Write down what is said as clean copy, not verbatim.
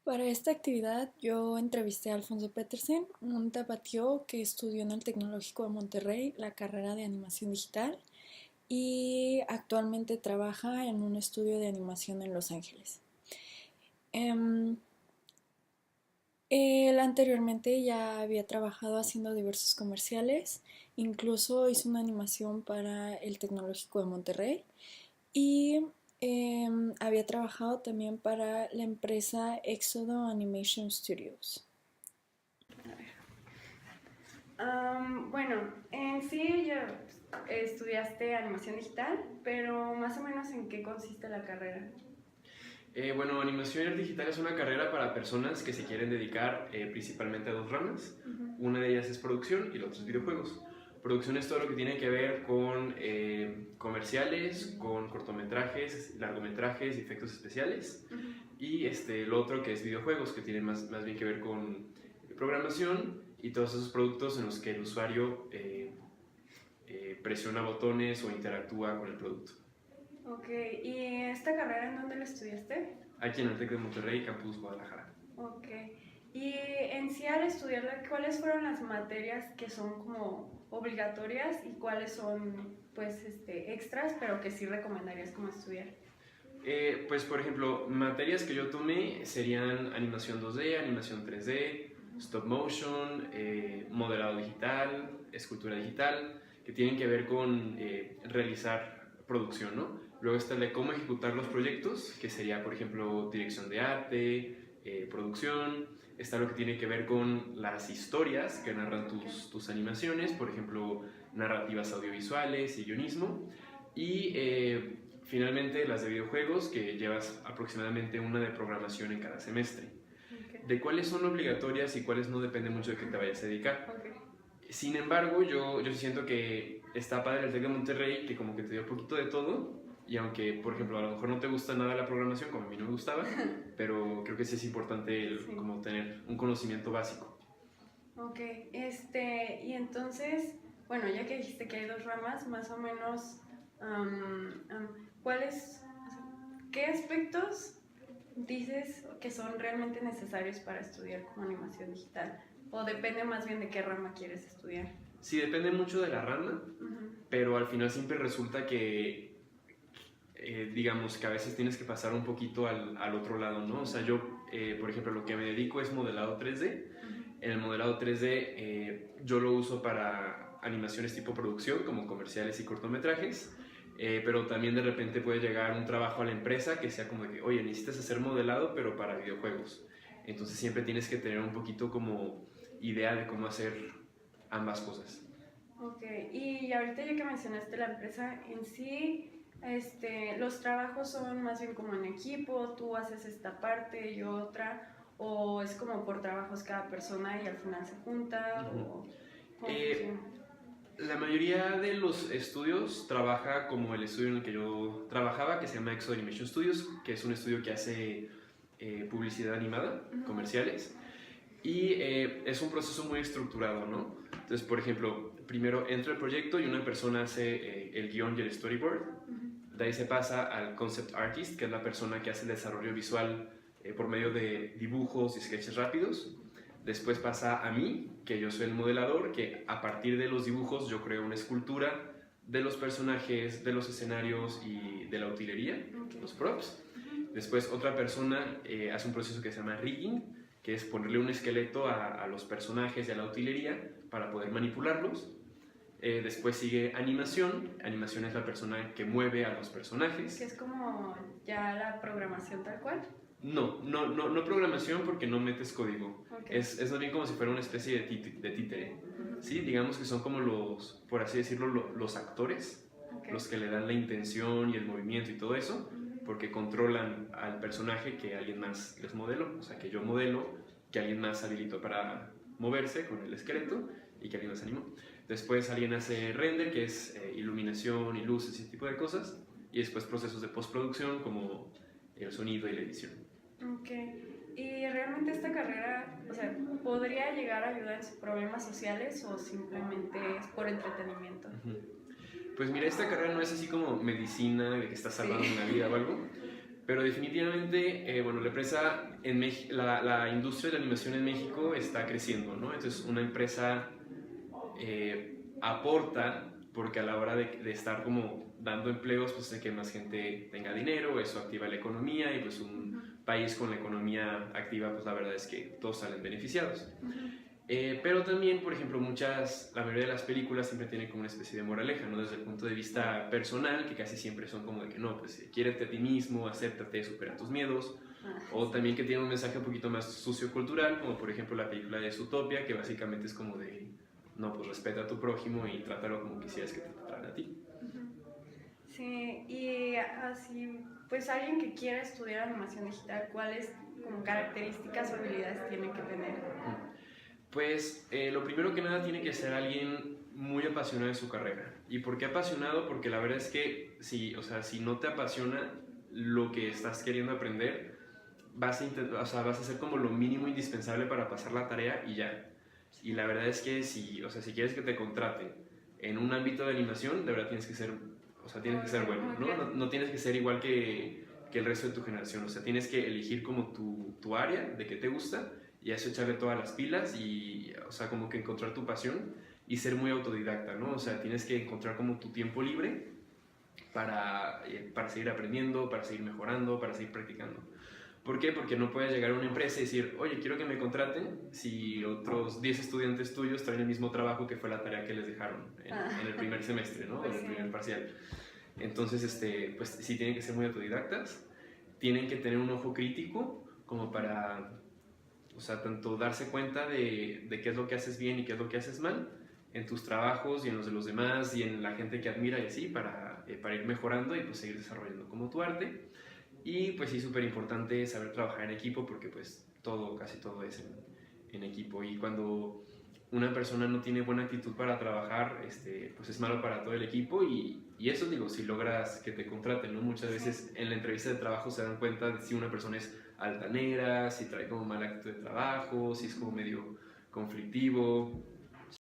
Para esta actividad yo entrevisté a Alfonso Petersen, un tapatío que estudió en el Tecnológico de Monterrey la carrera de animación digital y actualmente trabaja en un estudio de animación en Los Ángeles. Em, Él anteriormente ya había trabajado haciendo diversos comerciales, incluso hizo una animación para el Tecnológico de Monterrey y había trabajado también para la empresa Éxodo Animation Studios. Bueno, en sí ya estudiaste animación digital, pero más o menos en qué consiste la carrera. Bueno, animación digital es una carrera para personas que se quieren dedicar principalmente a dos ramas. Una de ellas es producción y la otra es videojuegos. Producción es todo lo que tiene que ver con comerciales, con cortometrajes, largometrajes y efectos especiales. Y lo otro que es videojuegos, que tiene más bien que ver con programación y todos esos productos en los que el usuario presiona botones o interactúa con el producto. Ok, ¿y esta carrera en dónde la estudiaste? Aquí en el TEC de Monterrey, Campus Guadalajara. Ok, y en sí al estudiarla, ¿cuáles fueron las materias que son como obligatorias y cuáles son pues extras, pero que sí recomendarías como estudiar? Pues por ejemplo, materias que yo tomé serían animación 2D, animación 3D, stop motion, modelado digital, escultura digital, que tienen que ver con realizar producción, ¿no? Luego está el de cómo ejecutar los proyectos, que sería por ejemplo dirección de arte, producción. Está lo que tiene que ver con las historias que narran tus animaciones, por ejemplo, narrativas audiovisuales y guionismo. Y finalmente las de videojuegos, que llevas aproximadamente una de programación en cada semestre. Okay. De cuáles son obligatorias y cuáles no depende mucho de qué te vayas a dedicar. Okay. Sin embargo, yo siento que está padre el TEC de Monterrey, que como que te dio un poquito de todo. Y aunque, por ejemplo, a lo mejor no te gusta nada la programación, como a mí no me gustaba, pero creo que sí es importante Sí. como tener un conocimiento básico. Ok, y entonces, bueno, ya que dijiste que hay dos ramas, más o menos, ¿cuáles, o sea, qué aspectos dices que son realmente necesarios para estudiar como animación digital? ¿O depende más bien de qué rama quieres estudiar? Sí, depende mucho de la rama, pero al final siempre resulta que digamos que a veces tienes que pasar un poquito al otro lado, ¿no? O sea, yo, por ejemplo, lo que me dedico es modelado 3D. En el modelado 3D yo lo uso para animaciones tipo producción, como comerciales y cortometrajes, pero también de repente puede llegar un trabajo a la empresa que sea como de que, oye, necesitas hacer modelado, pero para videojuegos. Entonces siempre tienes que tener un poquito como idea de cómo hacer ambas cosas. Ok, y ahorita ya que mencionaste la empresa en sí, los trabajos son más bien como en equipo, tú haces esta parte y otra, o es como por trabajos cada persona y al final se junta, o cómo funciona. La mayoría de los estudios trabaja como el estudio en el que yo trabajaba, que se llama Exo Animation Studios, que es un estudio que hace publicidad animada, comerciales, y es un proceso muy estructurado, ¿no? Entonces, por ejemplo, primero entra el proyecto y una persona hace el guión y el storyboard. De ahí se pasa al concept artist, que es la persona que hace el desarrollo visual por medio de dibujos y sketches rápidos. Después pasa a mí, que yo soy el modelador, que a partir de los dibujos yo creo una escultura de los personajes, de los escenarios y de la utilería, los props. Después otra persona hace un proceso que se llama rigging, que es ponerle un esqueleto a los personajes y a la utilería para poder manipularlos. Después sigue animación. Animación es la persona que mueve a los personajes. Que es como ya la programación tal cual. No programación porque no metes código. Okay. Es más bien como si fuera una especie de títere. ¿Sí? Digamos que son como los, por así decirlo, los actores, okay, los que le dan la intención y el movimiento y todo eso, porque controlan al personaje que alguien más les modeló. O sea, que yo modelo, que alguien más habilitó para moverse con el esqueleto y que alguien más animó. Después alguien hace render, que es iluminación y luces y ese tipo de cosas. Y después procesos de postproducción como el sonido y la edición. Ok. ¿Y realmente esta carrera, o sea, podría llegar a ayudar en problemas sociales o simplemente es por entretenimiento? Pues mira, esta carrera no es así como medicina, de que estás salvando una vida o algo, Pero definitivamente, bueno, la empresa en la industria de la animación en México está creciendo, ¿no? Entonces, una empresa aporta porque a la hora de estar como dando empleos, pues hace que más gente tenga dinero, eso activa la economía y pues un país con la economía activa, pues la verdad es que todos salen beneficiados. Pero también, por ejemplo, la mayoría de las películas siempre tienen como una especie de moraleja, ¿no? Desde el punto de vista personal, que casi siempre son como de que no, pues quiérete a ti mismo, acéptate, supera tus miedos. O también que tiene un mensaje un poquito más sociocultural, como por ejemplo la película de Zootopia, que básicamente es como de, no, pues respeta a tu prójimo y trátalo como quisieras que te trataran a ti. Sí, y así, pues alguien que quiera estudiar animación digital, ¿cuáles como características o habilidades tiene que tener? Pues lo primero que nada tiene que ser alguien muy apasionado de su carrera. ¿Y por qué apasionado? Porque la verdad es que o sea, si no te apasiona lo que estás queriendo aprender, vas a hacer como lo mínimo indispensable para pasar la tarea y ya. Y la verdad es que o sea, si quieres que te contraten en un ámbito de animación, de verdad tienes que ser, o sea, tienes que ser bueno, ¿no? No tienes que ser igual que el resto de tu generación. O sea, tienes que elegir como tu área de qué te gusta y a eso echarle todas las pilas y, o sea, como que encontrar tu pasión y ser muy autodidacta, ¿no? O sea, tienes que encontrar como tu tiempo libre para seguir aprendiendo, para seguir mejorando, para seguir practicando. ¿Por qué? Porque no puedes llegar a una empresa y decir, oye, quiero que me contraten si otros 10 estudiantes tuyos traen el mismo trabajo que fue la tarea que les dejaron en el primer semestre, ¿no? Pues en el primer parcial. Entonces, pues sí tienen que ser muy autodidactas, tienen que tener un ojo crítico como para, o sea, tanto darse cuenta de qué es lo que haces bien y qué es lo que haces mal en tus trabajos y en los de los demás y en la gente que admira y así para ir mejorando y pues seguir desarrollando como tu arte. Y pues sí, súper importante saber trabajar en equipo porque pues casi todo es en equipo. Y cuando una persona no tiene buena actitud para trabajar, pues es malo para todo el equipo y eso digo, si logras que te contraten, ¿no? Muchas veces en la entrevista de trabajo se dan cuenta de si una persona es altanera, si trae como mala actitud de trabajo, si es como medio conflictivo.